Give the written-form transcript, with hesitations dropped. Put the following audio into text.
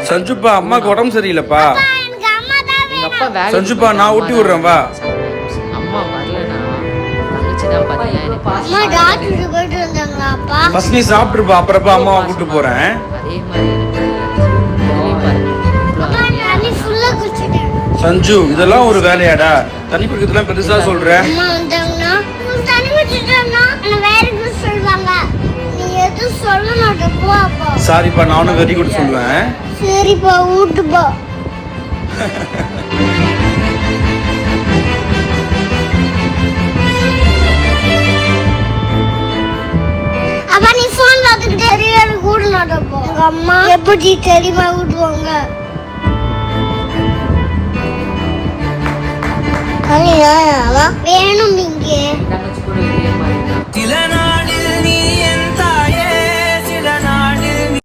சஞ்சுப்பா அம்மாக்கு உடம்பு சரியில்லைப்பா. சஞ்சுப்பா நான் ஊட்டி விடுறேன் வா. அம்மா வரலனா தங்கச்சி தான் பாத்தீங்க. அம்மா டாக்டர் போயிட்டு வந்தாங்களாப்பா. ஃபர்ஸ்ட் நீ சாப்பிட்டுருப்பா, அப்புறப்பா அம்மாவை கூட்டு போறேன். அதே மாதிரி சஞ்சு இதெல்லாம் ஒரு வேலையாடா? தண்ணி குடிக்கிறதுலாம் பெருசா சொல்ற. அம்மா வந்தாங்கன்னா தண்ணி குடிச்சிட்டேன்னா வேற எது சொல்வாங்க. நீ எது சொல்ல மாட்டே போ அப்பா. சாரிப்பா நானும் வெரி குட் சொல்லுவேன். சரிப்பா ஊட்டுப்பா. அப்பா நீ ஃபோன் பார்த்துக்கிட்டே தெரியாது கூட நடப்போம். எங்க அம்மா எப்படி தெரியுமா ஊட்டுவாங்க? வேணும் இங்கே தங்கச்சி கூட இதே மாதிரி தான்.